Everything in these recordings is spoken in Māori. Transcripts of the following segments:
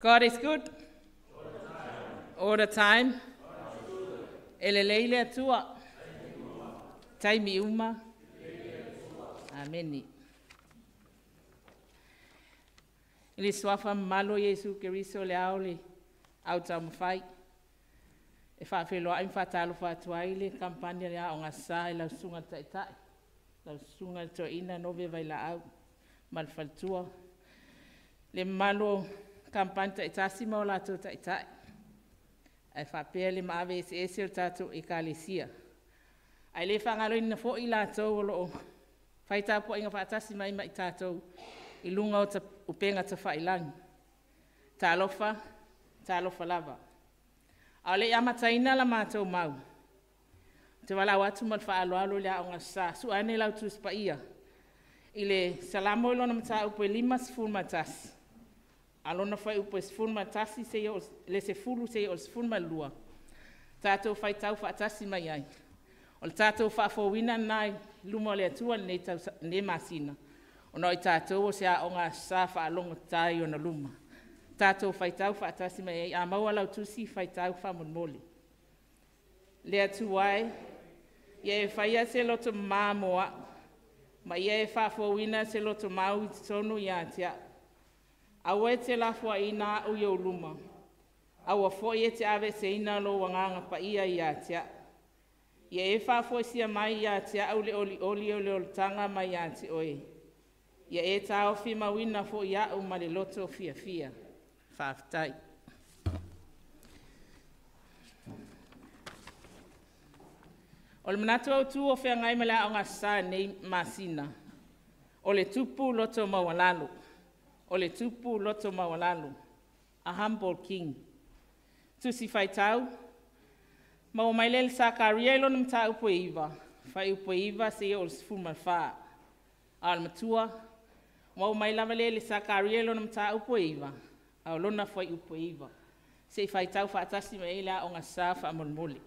God is good. All the time. Ele leile atua. Taimi uma. Ameni. Ili swafa malo Yesu Keriso le aole. Au tamafai. E whawhelo aim whatalo whatua ile kampania le aonga sa ila sunga taitai. La sunga to ina nove vai la au. Malfaltua. Le malo kampania taitasi mo la to taitai. Ai whapea le maawe ese o tato e kalesia. Ai le whangalo ina fo i la tau o loo. Whaita po inga whaatasi mai mai tatou. I lunga o ta upenga ta whailangi. Ta alofa lava. Au le amataina la mātou mau. Te wala watu mal whaaloalo le aonga sa. Su ane lau tuspa ia. I le salamo ilo na mata upo 5 matasi. Alona fai upo 10 matasi se yo le se fulu se yo 10 malua. Tatou fai tau whaatasi mai ai. O le tatou whaafowina nai lumo le atua ne masina. O noi tatou o se aonga sa whaalonga tai o na luma. Tatou fai tau whaatasi mai ai. A maua lau tusi fai tau whamonmoli. Le atuai, ie whaia se loto māmoa. Ma ie whaafowina se loto mau i tonu i atia. Awa te lafua ina au yo luma. Awa fo ie te ave se ina lo wanganga pa ia i atia. Ie e whaafo sia mai i atia au le oli o le tanga mai ati oe. Ie e tau fi mawina fo ia au ma le loto fia. Whaaftai. O le manatu au tu o whea ngai mala o ngā sā nei masina. O le tupu loto mawalalo. O le tupu loto mawalalo. A humble king. Tusi whai tau. Mau mai lele sa karia ilo nam ta upo iwa. Whai upo iwa se o le sifuma wha. Al matua. Mau mai lava lele sa karia ilo nam ta upo iwa. Au lona whai upo iwa. Se whai tau whaatasi me ila o ngā sā whaamolmoli.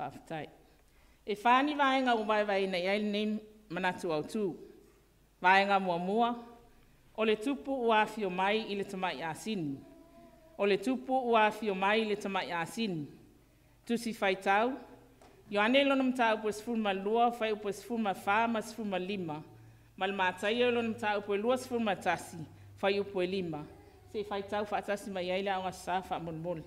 Whaftai. E whāni vaenga o vai nei ai nei manatu au tū. Vaenga mua. O le tupu ua fio mai i le tamai asini. O le tupu ua fio mai i le tamai asini. Tusi whai tau. Yo ane lonam tau po sfuma lua, whai upo sfuma wha ma sfuma 5. Mal mātai o lonam tau po lua sfuma tasi, whai upo 5. Se whai tau whaatasi mai aile au ngā wha monmoli.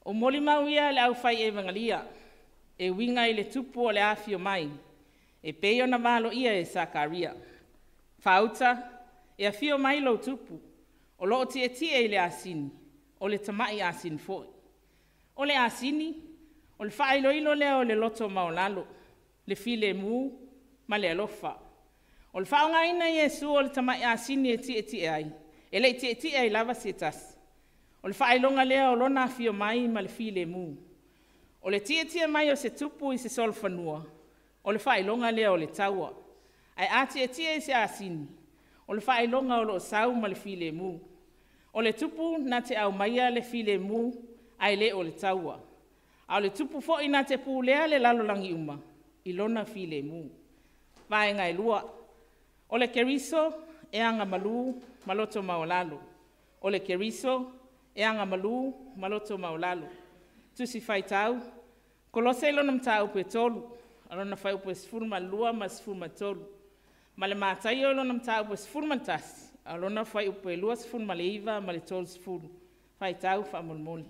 O moli mau ia le au fai evangelia, e winga i le tupu o le afio mai, e peio na malo ia e Sakaria. Fauta, e afio mai lo tupu, o loo tie i le asini, o le tamai asini foi. O le asini, o le fai ilo leo le loto maolalo, le file mu, ma le alofa. O le faunga ina Yesu o le tamai asini e tie ai, e le tie ai lava sietasi. O le whaelonga lea o lona fio mai ma le file mu. O le tia mai o se tupu i se solfanua. O le whaelonga lea o le taua. Ai a tia i se asini. O le whaelonga o lo sau ma le file mu. O le tupu na te au maia le file mu ai le o le taua. A o le tupu fo i na te pu lea le lalolangi uma. I lona file mu. Vaenga e lua. O le keriso e anga malu maloto maolalo. O le keriso e anga malu, maloto maulalo. Tusi whai tau, kolose ilo nam tau pe tolu, alona whai upo 10 malua ma 10 tolu. Ma le mātai ilo nam tau pe 10 tasi, alona whai upo 2 ma le 1 ma le 12. Faitau whamulmuli.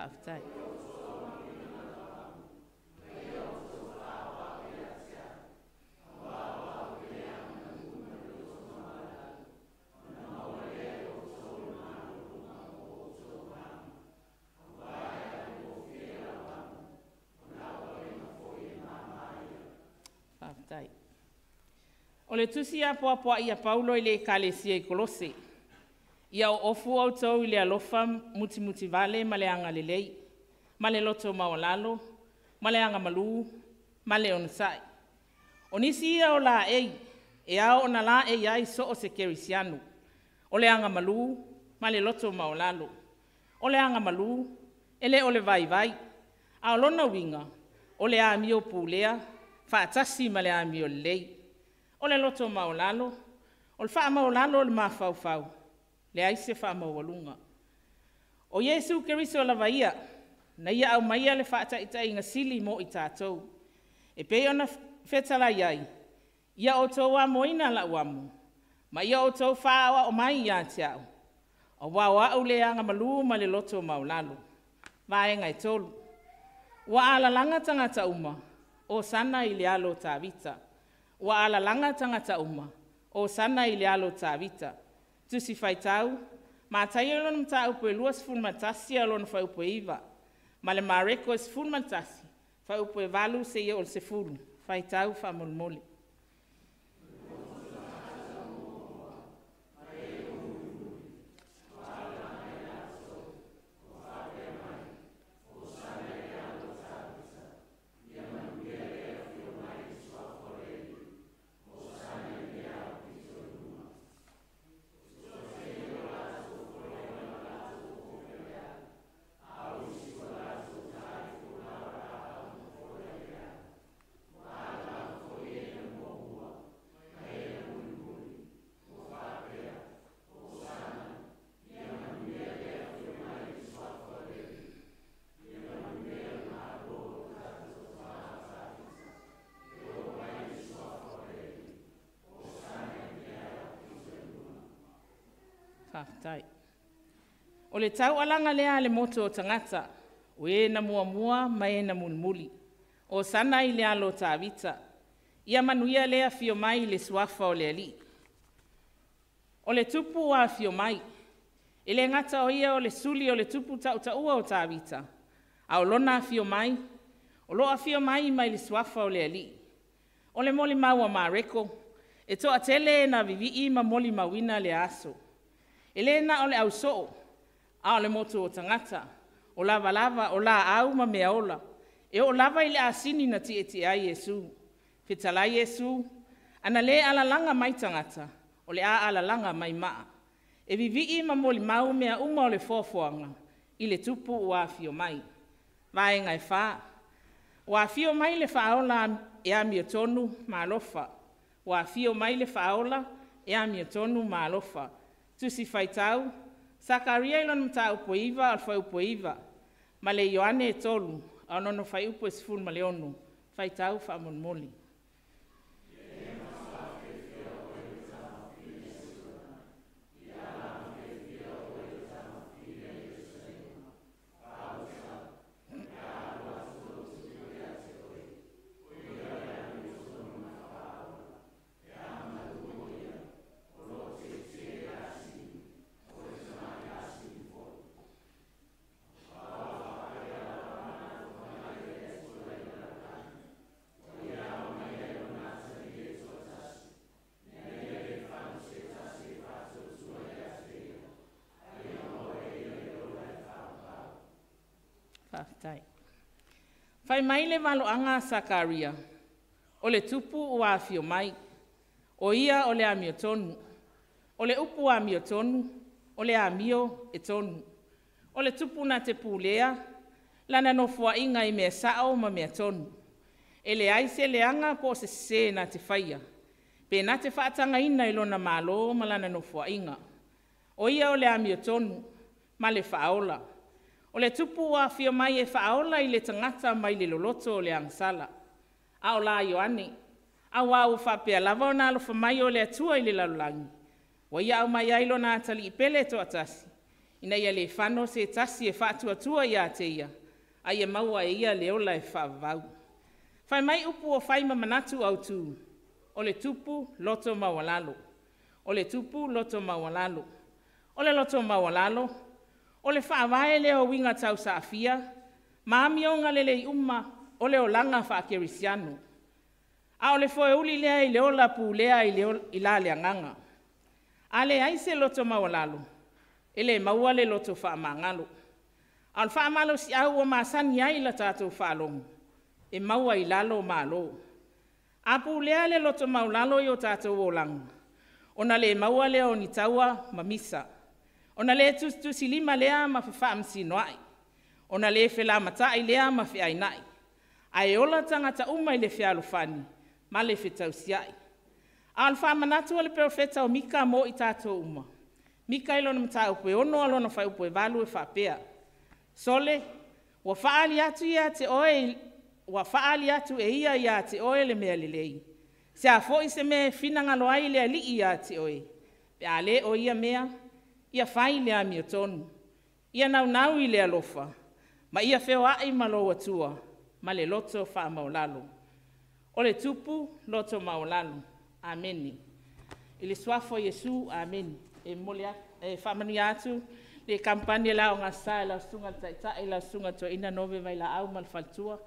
Whaafetai. Whaafetai. O le tusi a poa ia Paulo i le ekalesia i Kolose. Ia o ofu au tau i le alofa muti vale ma le anga lelei, ma le loto maolalo, ma le anga malu, ma le onasai. O nisi ia o la ei, e ao na la ei ai so o se kerisianu. O le anga malu, ma le loto maolalo. O le anga malu, ele o le vai. A lona winga, o le amio pulea, faatasi ma le amio lei. O le loto maolalo, o le faa maolalo le mafau. Le aise wha mawalunga. O Yesu Keriso la vaia, na ia au maia le wha ita inga sili mo i tātou. E pe ona whetala iai, ia o tau wa moina la uamu, ma ia o tau whaawa o mai ia te au. O wawa au le anga malu ma le loto maulalo. Vae ngai tolu. Wa ala langa tangata uma, o sana i le alo tā vita. Wa ala langa tangata uma, o sana i le alo tā vita. Tusi faitau, ma taio lona mta upo luas fun matasi a lona fa upo iwa. Ma le mareko es fun matasi, fa upo valu se ia ol se fulu. Faitau fa molmoli. Whaafetai. O le tau alanga lea le moto o tangata, o e na mua ma e na mulmuli. O sana i le alo tā vita, ia manuia lea fio mai le suafa o le ali. O le tupu a fio mai, e le ngata o ia o le suli o le tupu ta ua o tā vita. A o lona fio mai, o loa fio mai mai le suafa o le ali. O le moli maua ma reko, e toa tele na vivi ma moli mawina le aso. Elena o le au soo, a o le moto o tangata, o lava, o la au ma mea ola, e o lava i le asini na ti eti a Yesu. Fitala Yesu, ana le ala langa mai tangata, o le a ala langa mai maa. E vivi ma moli mau mea uma o le fofoanga, i le tupu o afio mai. Vae ngai wha, o afio mai le whaola e a mia tonu ma alofa, o afio mai le whaola e a mia tonu ma alofa. Tusi faitau, Sakaria ilon mta upo iwa al fai upo iwa. Ma le Ioane e tolu, au nono fai upo e sifun ma le onu. Faitau fa monmoli. Whaafetai. Whai mai le waloanga Sakaria, o le tupu o afio mai, o ia o le amio tonu, O le upu a mio tonu, o le a mio e tonu. O le tupu na te pūlea, lana no fua inga I mea sao ma mea tonu. E le aise le anga po se na te whaia. Pe na te whaatanga ina I lona malo ma lana no fua inga. O ia o le a mio tonu, ma le whaola. O le tupu a fio mai e whaola I le tangata mai le loloto o le angsala. A o la Ioane, a wau whapea lava o nalo whamai o le atua I le lalulangi. Wa ia au mai ailo na atali I pele to atasi. Ina ia le whano se tasi e whaatua ia te ia. A ia maua e ia le ola e whaavau. Whai mai upu o whai mamanatu au tū. O le tupu loto mawalalo. O le tupu loto mawalalo. O le loto mawalalo. O le whaavae leo winga tau saafia. Maami o ngale le umma o le olanga whaakerisiano. A o le foe uli lea I le ola pu lea I la le anganga. A le aise loto mawalalo. Ele maua le loto whaamangalo. A le whaamalo si au o maasani ai la tātou whaalongu. E maua I lalo malo. A pu lea le loto maulalo I o tātou o langa. Ona le maua lea o ni taua mamisa. Ona le tusi lima lea ma fi whaamsi noai. Ona le whela matai lea ma fi ainai. Ai ola tangata uma I le whialufani. Ma le whetausiai. A le whaamanatu o le profeta o Mika mo I tātou uma. Mika I lona mata upe ono alona whai upe valu e whapea. Sole, wa whaali atu ia te oe, wa whaali atu e ia te oe le mea lelei. Se a fo I se mea finanga loa I le ali ia te oe. Pe a le o ia mea, ia whai le a mio tonu. Ia nau I le alofa. Ma ia wheo ai malo atua, ma le loto wha maulalo. O le tupu, loto maulalo. Ameni. I le swafo Yesu, amen. E molia, e whamani atu, le kampania la o ngā sa, la sunga taitai, la sunga to ina nove vai la au malfaltua.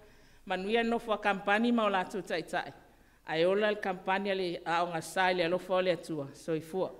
Manuia no fua kampani ma o la tu taitai. Ai ola le kampania le a o ngā sa, le alofa o le atua. So I fua.